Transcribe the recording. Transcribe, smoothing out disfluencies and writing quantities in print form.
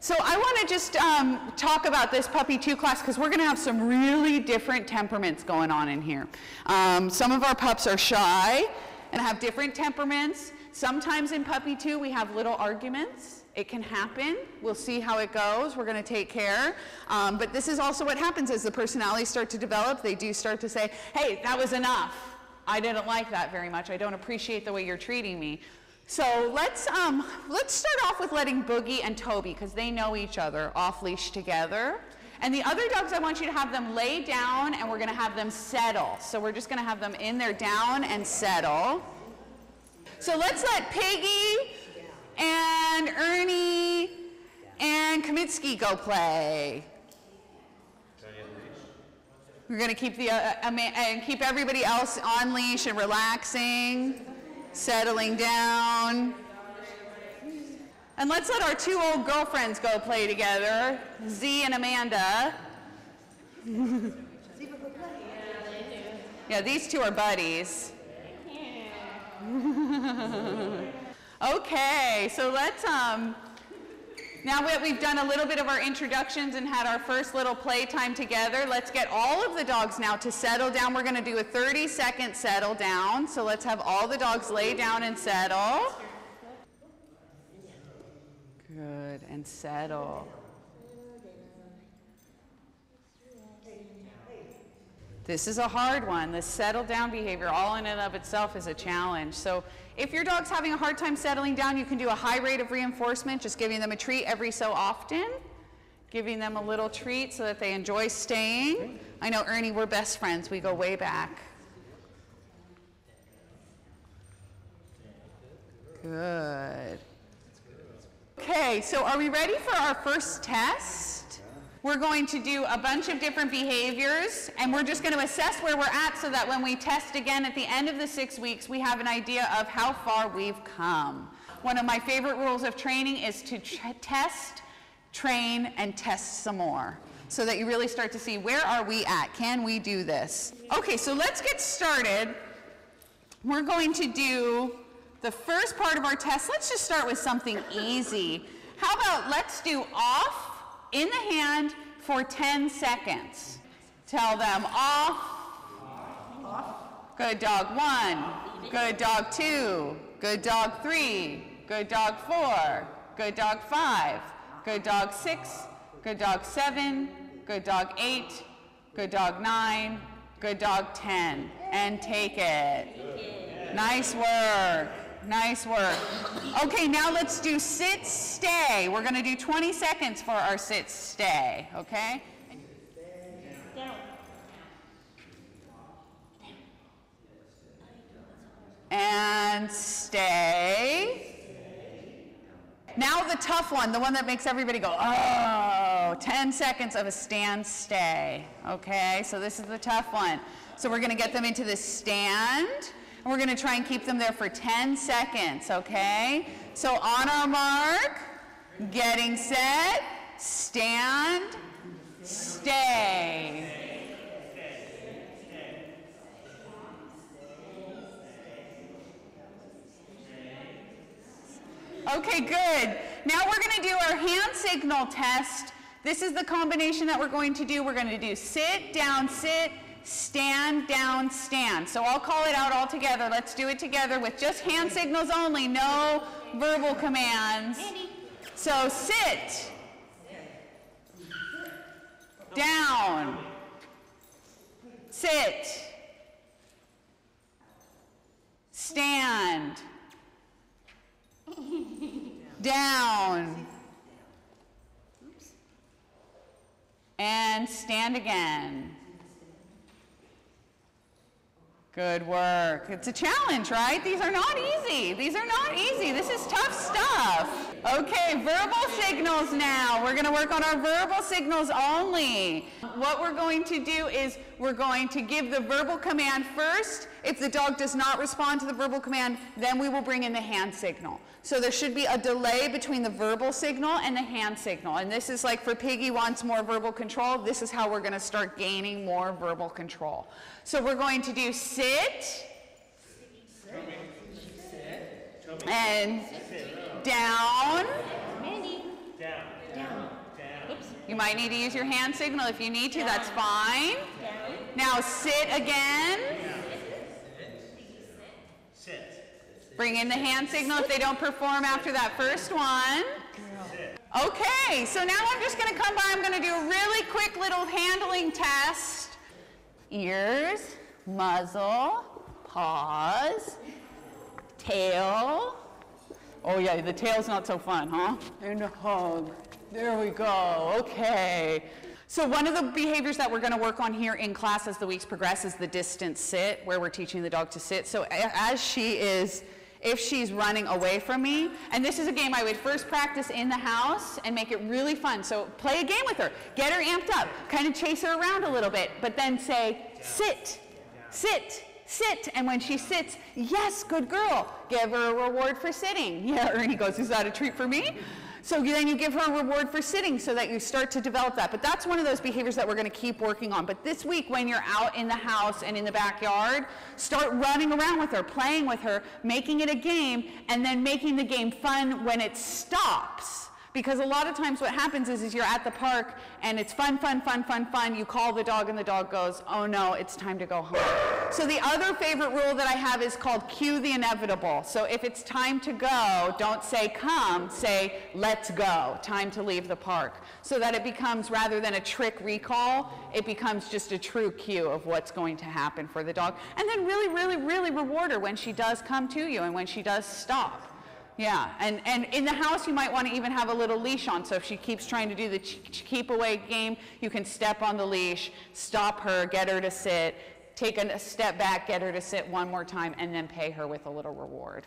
So I want to just talk about this Puppy2 class because we're going to have some really different temperaments going on in here. Some of our pups are shy and have different temperaments. Sometimes in Puppy2 we have little arguments. It can happen. We'll see how it goes. We're going to take care. But this is also what happens as the personalities start to develop. They do start to say, hey, that was enough. I didn't like that very much. I don't appreciate the way you're treating me. So let's start off with letting Boogie and Toby, because they know each other, off leash together. And the other dogs, I want you to have them lay down, and we're going to have them settle. So we're just going to have them in there down and settle. So let's let Piggy and Ernie and Kamitsky go play. We're going to keep keep everybody else on leash and relaxing. Settling down. And let's let our two old girlfriends go play together, Z and Amanda. Yeah, these two are buddies. Okay, so let's, now that we've done a little bit of our introductions and had our first little play time together, let's get all of the dogs now to settle down. We're going to do a 30-second settle down. So let's have all the dogs lay down and settle. Good, and settle. This is a hard one. This settle down behavior all in and of itself is a challenge. So if your dog's having a hard time settling down, you can do a high rate of reinforcement, just giving them a treat every so often, giving them a little treat so that they enjoy staying. I know, Ernie, we're best friends. We go way back. Good. Okay, so are we ready for our first test? We're going to do a bunch of different behaviors, and we're just going to assess where we're at so that when we test again at the end of the 6 weeks, we have an idea of how far we've come. One of my favorite rules of training is to test, train, and test some more so that you really start to see where are we at? Can we do this? Okay, so let's get started. We're going to do the first part of our test. Let's just start with something easy. How about let's do off in the hand for 10 seconds. Tell them off. Off. Good dog 1. Good dog 2. Good dog 3. Good dog 4. Good dog 5. Good dog 6. Good dog 7. Good dog 8. Good dog 9. Good dog 10. And take it. Nice work. Nice work. Okay, now let's do sit, stay. We're going to do 20 seconds for our sit, stay, okay? Down. And stay. Now the tough one, the one that makes everybody go, oh, 10 seconds of a stand, stay, okay? So this is the tough one. So we're going to get them into the stand. And we're going to try and keep them there for 10 seconds, okay? So on our mark, getting set, stand, stay. Okay, good. Now we're going to do our hand signal test. This is the combination that we're going to do. We're going to do sit, down, sit, stand, down, stand. So I'll call it out all together. Let's do it together with just hand signals only, no verbal commands. So sit, down, sit, stand, down, and stand again. Good work. It's a challenge, right? These are not easy. These are not easy. This is tough stuff. Okay, verbal signals now. We're going to work on our verbal signals only. What we're going to do is we're going to give the verbal command first. If the dog does not respond to the verbal command, then we will bring in the hand signal. So there should be a delay between the verbal signal and the hand signal. And this is like for Piggy wants more verbal control. This is how we're going to start gaining more verbal control. So we're going to do sit, and down, You might need to use your hand signal if you need to, that's fine. Now sit again. Bring in the hand signal if they don't perform after that first one. Okay, so now I'm just going to come by. I'm going to do a really quick little handling test. Ears, muzzle, paws, tail. Oh yeah, the tail's not so fun, huh? And a hug. There we go. Okay. So one of the behaviors that we're going to work on here in class as the weeks progress is the distance sit, where we're teaching the dog to sit. So as she is, if she's running away from me, and this is a game I would first practice in the house and make it really fun. So play a game with her, get her amped up, kind of chase her around a little bit, but then say, sit, sit, sit. And when she sits, yes, good girl, give her a reward for sitting. Yeah, Ernie goes, is that a treat for me? So then you give her a reward for sitting so that you start to develop that. But that's one of those behaviors that we're going to keep working on. But this week, when you're out in the house and in the backyard, start running around with her, playing with her, making it a game, and then making the game fun when it stops. Because a lot of times what happens is you're at the park and it's fun, fun, fun, fun, fun. You call the dog and the dog goes, oh no, it's time to go home. So the other favorite rule that I have is called cue the inevitable. So if it's time to go, don't say come, say let's go, time to leave the park. So that it becomes, rather than a trick recall, it becomes just a true cue of what's going to happen for the dog. And then really, really, really reward her when she does come to you and when she does stop. Yeah, and in the house you might want to even have a little leash on, so if she keeps trying to do the keep away game, you can step on the leash, stop her, get her to sit, take a step back, get her to sit one more time, and then pay her with a little reward.